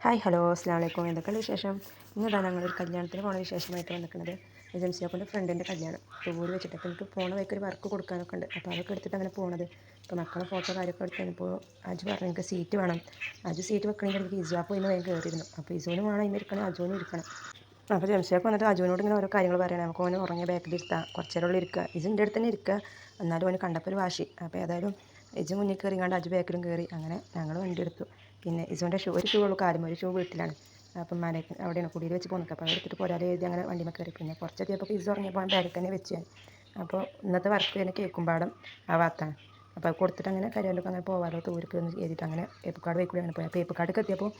Hi hello അസ്സലാമു അലൈക്കും. എന്തൊക്കെയുണ്ട് വിശേഷം? ഇന്നതാ ഞങ്ങളൊരു കല്യാണത്തിന് പോണ വിശേഷമായിട്ട് വന്നിരിക്കുന്നത്. ജംസിയാപ്പൂൻ്റെ ഫ്രണ്ടിൻ്റെ കല്യാണം തൂര് വെച്ചിട്ട്. അപ്പോൾ എനിക്ക് പോണ വഴിക്ക് ഒരു വർക്ക് കൊടുക്കാനൊക്കെ ഉണ്ട്. അപ്പോൾ അതൊക്കെ എടുത്തിട്ട് അങ്ങനെ പോണത്. അപ്പോൾ മക്കളെ ഫോട്ടോ കാര്യമൊക്കെ എടുത്ത് കഴിഞ്ഞപ്പോൾ അജു പറഞ്ഞു എനിക്ക് സീറ്റ് വേണം. അജു സീറ്റ് വെക്കണമെങ്കിൽ എനിക്ക് ഇജാപ്പ് ഇന്ന് വേഗം കയറിയിരുന്നു. അപ്പോൾ ഇജുവിനും വേണം ഇന്ന് ഇരിക്കണം, അജുവിനും ഇരിക്കണം. അപ്പോൾ ജംസിയാപ്പ് വന്നിട്ട് അജുവിനോട് ഇങ്ങനെ ഓരോ കാര്യങ്ങൾ പറയണം. നമുക്ക് ഓന് ഉറങ്ങിയ ബാക്കിൽ ഇരുത്താം, കുറച്ച് നേരം ഇരിക്കുക. ഇജിൻ്റെ അടുത്ത് തന്നെ ഇരിക്കുക. എന്നാലും ഓന് കണ്ടപ്പോൾ ഒരു വാശി. അപ്പോൾ ഏതായാലും ഇജു മുന്നിൽ കയറിങ്ങാണ്ട് അജു ബാക്കിലും കയറി. അങ്ങനെ ഞങ്ങൾ വണ്ടി എടുത്തു. പിന്നെ ഇസുവിൻ്റെ ഒരു ഷൂ ഉള്ളൂ, കാലും ഒരു ഷൂ വീട്ടിലാണ്. അപ്പം മലയ്ക്ക് അവിടെയാണ് കുടിയിൽ വെച്ച് പോകുന്നത്. അപ്പോൾ എടുത്തിട്ട് പോരാതെ എഴുതി അങ്ങനെ വണ്ടിയിൽ കയറി. പിന്നെ കുറച്ചെത്തിയപ്പോൾ ഇസ് ഉറങ്ങിയപ്പോൾ ബാഗിൽ തന്നെ വെച്ച് ഞാൻ. അപ്പോൾ ഇന്നത്തെ വർക്ക് തന്നെ കേൾക്കുമ്പാടും ആ ഭാഗത്താണ്. അപ്പോൾ അത് കൊടുത്തിട്ട് അങ്ങനെ കരിയാലൊക്കെ അങ്ങനെ പോകാമല്ലോ തൂർക്ക് എന്ന് എഴുതിയിട്ട് അങ്ങനെ ഏപ്പക്കാട് വൈക്കൂടി അങ്ങനെ പോയി. അപ്പോൾ ഏപ്പക്കാടൊക്കെ എത്തിയപ്പോൾ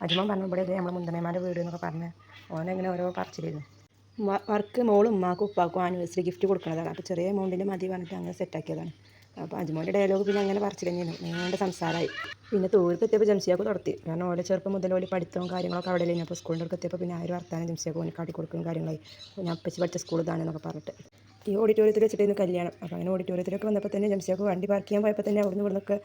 അജുമൻ പറഞ്ഞു ഇവിടെ നമ്മൾ മുന്തമേമാരുടെ വീട് എന്നൊക്കെ പറഞ്ഞ് ഓനെങ്ങനെ ഓരോ പറിച്ചിരുന്നു. വർക്ക് മോളും ഉമ്മാക്കും ഉപ്പാക്കും ആനിവേഴ്സറി ഗിഫ്റ്റ് കൊടുക്കുന്നതാണ്. അപ്പോൾ ചെറിയ എമൗണ്ടിൻ്റെ മതി പറഞ്ഞിട്ട് അങ്ങനെ സെറ്റാക്കിയതാണ്. അപ്പോൾ അജുമോൻ്റെ ഡയലോഗ് പിന്നെ അങ്ങനെ പറിച്ചിൽ തന്നെയാണ്, നീണ്ട സംസാരമായി. പിന്നെ തൂർക്ക് എത്തിയപ്പോൾ ജംസിയാക്ക് തുടർത്തി. കാരണം ഓലെ ചെറുപ്പം മുതൽ ഓല് പഠിത്തവും കാര്യങ്ങളൊക്കെ അവിടെ ഇല്ല. അപ്പോൾ സ്കൂളിൻ്റെ അടുത്ത് എത്തിയപ്പോൾ പിന്നെ ആ ഒരു വർത്താനം ജംസിയാക്ക് ഓന് കാട്ടി കൊടുക്കുന്ന കാര്യങ്ങളായി. ഞാൻ അപ്പച്ചി പഠിച്ച സ്കൂൾ ഇതാണെന്നൊക്കെ പറഞ്ഞിട്ട് ഈ ഓഡിറ്റോറിയത്തിൽ വെച്ചിട്ടായിരുന്നു കല്യാണം. അപ്പോൾ അങ്ങനെ ഓഡിറ്റോറിയത്തിലൊക്കെ വന്നപ്പോൾ തന്നെ ജംസിയാക്ക് വണ്ടി പാർക്ക് ചെയ്യാൻ പോയപ്പോൾ തന്നെ അവിടുന്ന് ഇവിടുന്നൊക്കെ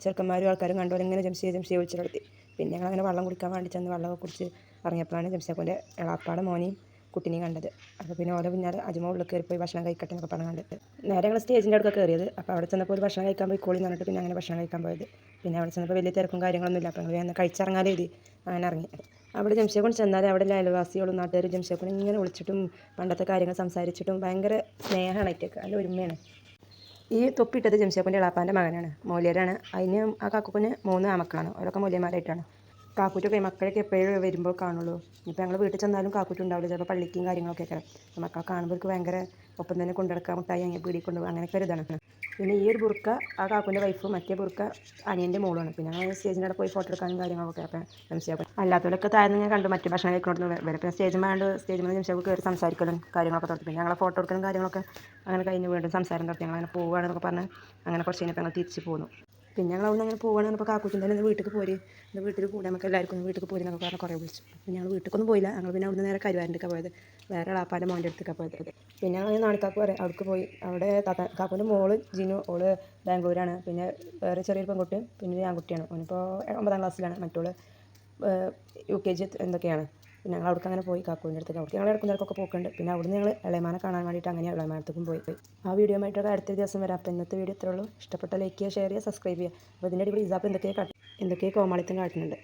ചെറുക്കന്മാരും ആൾക്കാരും കണ്ടോലെ ഇങ്ങനെ ജംസിയെ വിളിച്ച് നടത്തി. പിന്നെ ഞങ്ങൾ അങ്ങനെ വെള്ളം കുടിക്കാൻ വേണ്ടി ചെന്ന് വെള്ളമൊക്കെ കുടിച്ച് ഇറങ്ങിയപ്പോഴാണ് ജംസിയാക്കോൻ്റെ എളാപ്പാടെ മോനെയും കുട്ടിനെയും കണ്ടത്. അപ്പോൾ പിന്നെ ഓലെ പിന്നാലെ അജുമ ഉള്ളിൽ കയറിപ്പോയി ഭക്ഷണം കഴിക്കട്ടെ എന്നൊക്കെ പറഞ്ഞ് കണ്ടിട്ട് നേരെ ഞങ്ങൾ സ്റ്റേജിൻ്റെ അടുക്ക കയറിയത്. അപ്പോൾ അവിടെ ചെന്നപ്പോൾ ഒരു ഭക്ഷണം കഴിക്കാൻ പോയി കോളി എന്ന് പറഞ്ഞിട്ട് പിന്നെ അങ്ങനെ ഭക്ഷണം കഴിക്കാൻ പോയത്. പിന്നെ അവിടെ ചെന്നപ്പോൾ വലിയ തിരക്കും കാര്യങ്ങളൊന്നും ഇല്ല. അപ്പോൾ ഞങ്ങൾ കഴിച്ചിറങ്ങാതെ എഴുതി അങ്ങനെ ഇറങ്ങി. അവിടെ ജംഷിയെ കൊണ്ട് ചെന്നാൽ അവിടെ അയൽവാസികളും നാട്ടുകാരും ജംഷിയെ കൊണ്ട് ഇങ്ങനെ വിളിച്ചിട്ടും പണ്ടത്തെ കാര്യങ്ങൾ സംസാരിച്ചിട്ടും ഭയങ്കര സ്നേഹമാണ്. ഏറ്റേക്ക് നല്ല ഒരുമയാണ്. ഈ തൊപ്പിയിട്ടത് ജംഷിയാപ്പൻ്റെ ഇളാപ്പാൻ്റെ മകനാണ്, മൗലിയരാണ്. അതിന് ആ കാക്കുവിന് 3 ആമക്കളാണ്, അവരൊക്കെ മൗലിയന്മാരായിട്ടാണ്. കാക്കൂറ്റൊക്കെ മക്കളൊക്കെ എപ്പോഴും വരുമ്പോൾ കാണുള്ളൂ. ഇപ്പോൾ ഞങ്ങൾ വീട്ടിൽ ചെന്നാലും കാക്കൂറ്റുണ്ടാവില്ല, ചിലപ്പോൾ പള്ളിക്കും കാര്യങ്ങളൊക്കെ ഒക്കെ. മക്കളെ കാണുമ്പോൾ ഭയങ്കര ഒപ്പം തന്നെ കൊണ്ടുനടക്കാൻ മുട്ടായി അങ്ങനെ പീടി കൊണ്ടുപോകും, അങ്ങനെയൊക്കെ ഒരു ഇതാണ്. പിന്നെ ഈ ഒരു ബുർക്ക ആ കാക്കുൻ്റെ വൈഫും, മറ്റേ ബുർക്ക അനിയൻ്റെ മോളുമാണ്. പിന്നെ ഞങ്ങൾ സ്റ്റേജിൻ്റെ അവിടെ പോയി ഫോട്ടോ എടുക്കാനും കാര്യങ്ങളൊക്കെ. അപ്പം ജംഷിയാപ്പ് അല്ലാത്തവരൊക്കെ താഴ്ന്ന് ഞാൻ കണ്ടു, മറ്റു ഭക്ഷണം കഴിക്കണമെന്ന് വരെ. പിന്നെ സ്റ്റേജിൽ ജംഷിയാപ്പ് കയറി സംസാരിക്കലും കാര്യങ്ങളൊക്കെ തുടങ്ങി. പിന്നെ ഞങ്ങൾ ഫോട്ടോ എടുക്കലും കാര്യങ്ങളൊക്കെ അങ്ങനെ കഴിഞ്ഞ് വീണ്ടും സംസാരം തുടങ്ങി. ഞങ്ങൾ അങ്ങനെ പോവുകയാണെന്നൊക്കെ പറഞ്ഞ് അങ്ങനെ കുറച്ച് കഴിഞ്ഞപ്പോൾ ഞങ്ങൾ തിരിച്ച് പോന്നു. പിന്നെ ഞങ്ങൾ അവിടെ അങ്ങനെ പോവുകയാണ്. അപ്പോൾ കാക്കൂറ്റിൻ്റെ തന്നെ വീട്ടിൽ പോര്, എൻ്റെ വീട്ടിൽ കൂടെ നമുക്ക് എല്ലാവർക്കും വീട്ടിൽ പോരി എന്നൊക്കെ പറഞ്ഞ് കുറേ വിളിച്ചു. പിന്നെ ഞങ്ങൾ വീട്ടിലൊന്നും പോയില്ല. ഞങ്ങൾ പിന്നെ അവിടെ നിന്ന് നേരെ കരുവാരൻ്റെയൊക്കെ പോയത്, വേറെ എളാപ്പാൻ്റെ മോൻ്റെ അടുത്തൊക്കെ പോയത്. പിന്നെ ഞങ്ങൾ നാണിക്കാക്ക് പറയാം അവിടേക്ക് പോയി. അവിടെ കാക്കൂൻ്റെ മോള് ജിനു, ഓള് ബാംഗ്ലൂരാണ്. പിന്നെ വേറെ ചെറിയൊരു പെൺകുട്ടി, പിന്നെ ഒരു ആൺകുട്ടിയാണ്, ഓനിപ്പോൾ 9ാം ക്ലാസ്സിലാണ്. മറ്റോള് UKG എന്തൊക്കെയാണ്. പിന്നെ ഞങ്ങൾ അവിടേക്ക് അങ്ങനെ പോയി കാക്കൂൻ്റെ അടുത്തേക്ക്. അവിടേക്ക് ഞങ്ങൾ ഇടയ്ക്കൊക്കെ പോക്കുണ്ട്. പിന്നെ അവിടുന്ന് ഞങ്ങൾ ഇളയമാനെ കാണാൻ വേണ്ടിയിട്ട് അങ്ങനെ ഇളയമാനത്തേക്കും പോയി. ആ വീഡിയോ ആയിട്ടൊക്കെ അടുത്ത ദിവസം വരാം. അപ്പോൾ ഇന്നത്തെ വീഡിയോ ഇത്രേ ഉള്ളൂ. ഇഷ്ടപ്പെട്ട ലൈക്ക് ചെയ്യുക, ഷെയർ ചെയ്യുക, സബ്സ്ക്രൈബ് ചെയ്യുക. അപ്പോൾ ഇതിൻ്റെ അടിപൊളി ഇസാപ്പ് എന്തൊക്കെയോ കോമാളിത്തം കാട്ടുന്നുണ്ട്.